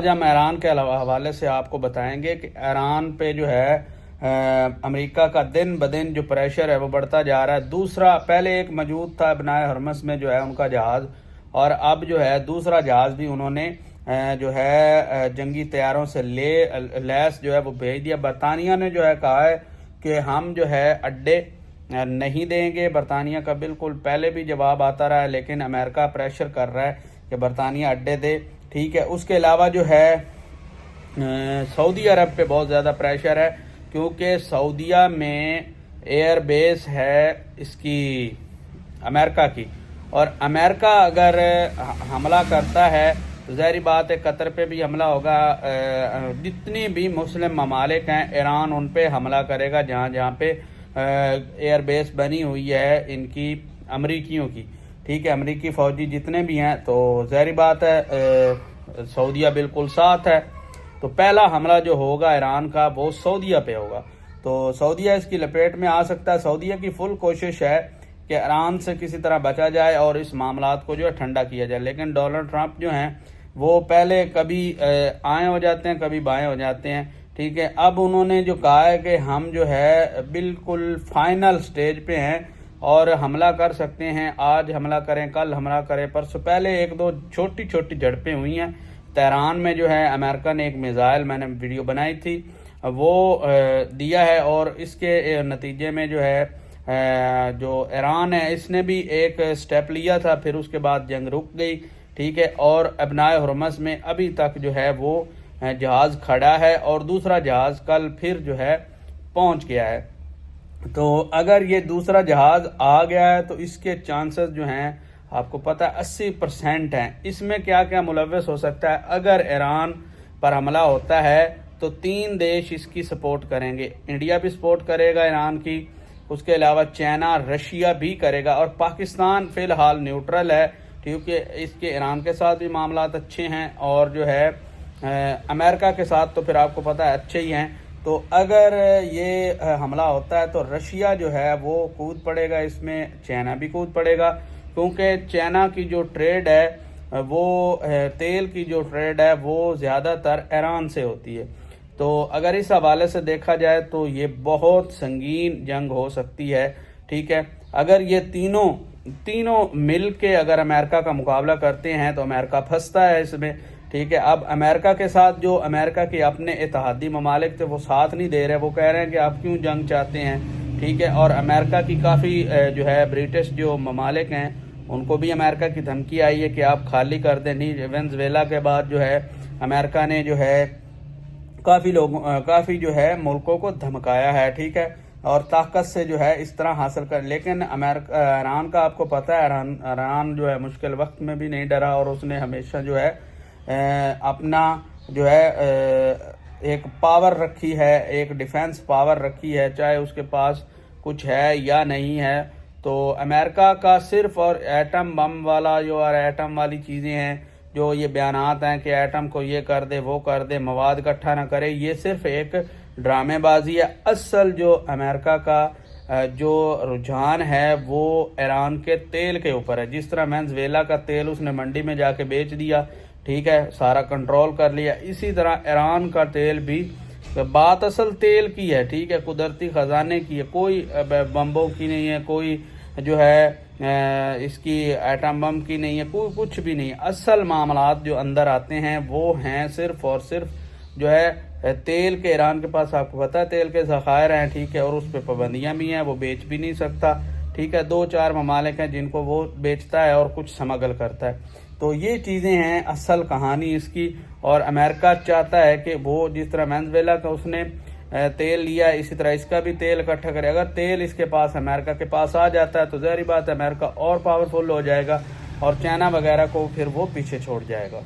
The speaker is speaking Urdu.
آج ہم ایران کے حوالے سے آپ کو بتائیں گے کہ ایران پہ جو ہے امریکہ کا دن بدن جو پریشر ہے وہ بڑھتا جا رہا ہے۔ دوسرا، پہلے ایک موجود تھا ابنائے ہرمس میں جو ہے ان کا جہاز، اور اب جو ہے دوسرا جہاز بھی انہوں نے جو ہے جنگی طیاروں سے لیس جو ہے وہ بھیج دیا۔ برطانیہ نے جو ہے کہا ہے کہ ہم جو ہے اڈے نہیں دیں گے۔ برطانیہ کا بالکل پہلے بھی جواب آتا رہا ہے، لیکن امریکہ پریشر کر رہا ہے کہ برطانیہ اڈے دے، ٹھیک ہے۔ اس کے علاوہ جو ہے سعودی عرب پہ بہت زیادہ پریشر ہے، کیونکہ سعودیہ میں ایئر بیس ہے اس کی امریکہ کی، اور امریکہ اگر حملہ کرتا ہے تو ظاہری بات ہے قطر پہ بھی حملہ ہوگا۔ جتنی بھی مسلم ممالک ہیں ایران ان پہ حملہ کرے گا جہاں جہاں پہ ایئر بیس بنی ہوئی ہے ان کی امریکیوں کی، ٹھیک ہے، امریکی فوجی جتنے بھی ہیں۔ تو ظاہری بات ہے سعودیہ بالکل ساتھ ہے، تو پہلا حملہ جو ہوگا ایران کا وہ سعودیہ پہ ہوگا، تو سعودیہ اس کی لپیٹ میں آ سکتا ہے۔ سعودیہ کی فل کوشش ہے کہ ایران سے کسی طرح بچا جائے اور اس معاملات کو جو ہے ٹھنڈا کیا جائے، لیکن ڈونلڈ ٹرمپ جو ہیں وہ پہلے کبھی آئیں ہو جاتے ہیں کبھی بائیں ہو جاتے ہیں، ٹھیک ہے۔ اب انہوں نے جو کہا ہے کہ ہم جو ہے بالکل فائنل سٹیج پہ ہیں اور حملہ کر سکتے ہیں، آج حملہ کریں کل حملہ کریں پرسوں۔ پہلے ایک دو چھوٹی چھوٹی جھڑپیں ہوئی ہیں تہران میں، جو ہے امریکہ نے ایک میزائل، میں نے ویڈیو بنائی تھی، وہ دیا ہے، اور اس کے نتیجے میں جو ہے جو ایران ہے اس نے بھی ایک سٹیپ لیا تھا، پھر اس کے بعد جنگ رک گئی، ٹھیک ہے۔ اور ابنائے ہرمز میں ابھی تک جو ہے وہ جہاز کھڑا ہے، اور دوسرا جہاز کل پھر جو ہے پہنچ گیا ہے۔ تو اگر یہ دوسرا جہاز آ گیا ہے تو اس کے چانسز جو ہیں آپ کو پتہ ہے 80% ہیں۔ اس میں کیا کیا ملوث ہو سکتا ہے؟ اگر ایران پر حملہ ہوتا ہے تو 3 دیش اس کی سپورٹ کریں گے، انڈیا بھی سپورٹ کرے گا ایران کی، اس کے علاوہ چائنا رشیا بھی کرے گا، اور پاکستان فی الحال نیوٹرل ہے کیونکہ اس کے ایران کے ساتھ بھی معاملات اچھے ہیں، اور جو ہے امریکہ کے ساتھ تو پھر آپ کو پتہ ہے اچھے ہی ہیں۔ تو اگر یہ حملہ ہوتا ہے تو رشیا جو ہے وہ کود پڑے گا اس میں، چائنا بھی کود پڑے گا، کیونکہ چائنا کی جو ٹریڈ ہے وہ تیل کی جو ٹریڈ ہے وہ زیادہ تر ایران سے ہوتی ہے۔ تو اگر اس حوالے سے دیکھا جائے تو یہ بہت سنگین جنگ ہو سکتی ہے، ٹھیک ہے۔ اگر یہ تینوں مل کے اگر امریکہ کا مقابلہ کرتے ہیں تو امریکہ پھنستا ہے اس میں، ٹھیک ہے۔ اب امریکہ کے ساتھ جو امریکہ کے اپنے اتحادی ممالک تھے وہ ساتھ نہیں دے رہے، وہ کہہ رہے ہیں کہ آپ کیوں جنگ چاہتے ہیں، ٹھیک ہے۔ اور امریکہ کی کافی جو ہے برٹش جو ممالک ہیں ان کو بھی امریکہ کی دھمکی آئی ہے کہ آپ خالی کر دیں۔ وینزویلا کے بعد جو ہے امریکہ نے جو ہے کافی جو ہے ملکوں کو دھمکایا ہے، ٹھیک ہے، اور طاقت سے جو ہے اس طرح حاصل کر، لیکن ایران کا آپ کو پتہ ہے ایران جو ہے مشکل وقت میں بھی نہیں ڈرا، اور اس نے ہمیشہ جو ہے اپنا جو ہے ایک پاور رکھی ہے، ایک ڈیفنس پاور رکھی ہے، چاہے اس کے پاس کچھ ہے یا نہیں ہے۔ تو امریکہ کا صرف اور ایٹم بم والا جو اور ایٹم والی چیزیں ہیں، جو یہ بیانات ہیں کہ ایٹم کو یہ کر دے وہ کر دے، مواد اکٹھا نہ کرے، یہ صرف ایک ڈرامے بازی ہے۔ اصل جو امریکہ کا جو رجحان ہے وہ ایران کے تیل کے اوپر ہے۔ جس طرح وینزویلا کا تیل اس نے منڈی میں جا کے بیچ دیا، ٹھیک ہے، سارا کنٹرول کر لیا، اسی طرح ایران کا تیل بھی، بات اصل تیل کی ہے، ٹھیک ہے، قدرتی خزانے کی ہے، کوئی بمبوں کی نہیں ہے، کوئی جو ہے اس کی ایٹم بم کی نہیں ہے، کوئی کچھ بھی نہیں ہے۔ اصل معاملات جو اندر آتے ہیں وہ ہیں صرف اور صرف جو ہے تیل کے۔ ایران کے پاس آپ کو پتہ ہے تیل کے ذخائر ہیں، ٹھیک ہے، اور اس پہ پابندیاں بھی ہیں، وہ بیچ بھی نہیں سکتا، ٹھیک ہے۔ 2-4 ممالک ہیں جن کو وہ بیچتا ہے اور کچھ سمگل کرتا ہے۔ تو یہ چیزیں ہیں اصل کہانی اس کی، اور امریکہ چاہتا ہے کہ وہ جس طرح وینزویلا کا اس نے تیل لیا ہے اسی طرح اس کا بھی تیل اکٹھا کرے۔ اگر تیل اس کے پاس امریکہ کے پاس آ جاتا ہے تو ظاہری بات ہے امریکہ اور پاورفل ہو جائے گا، اور چائنا وغیرہ کو پھر وہ پیچھے چھوڑ جائے گا۔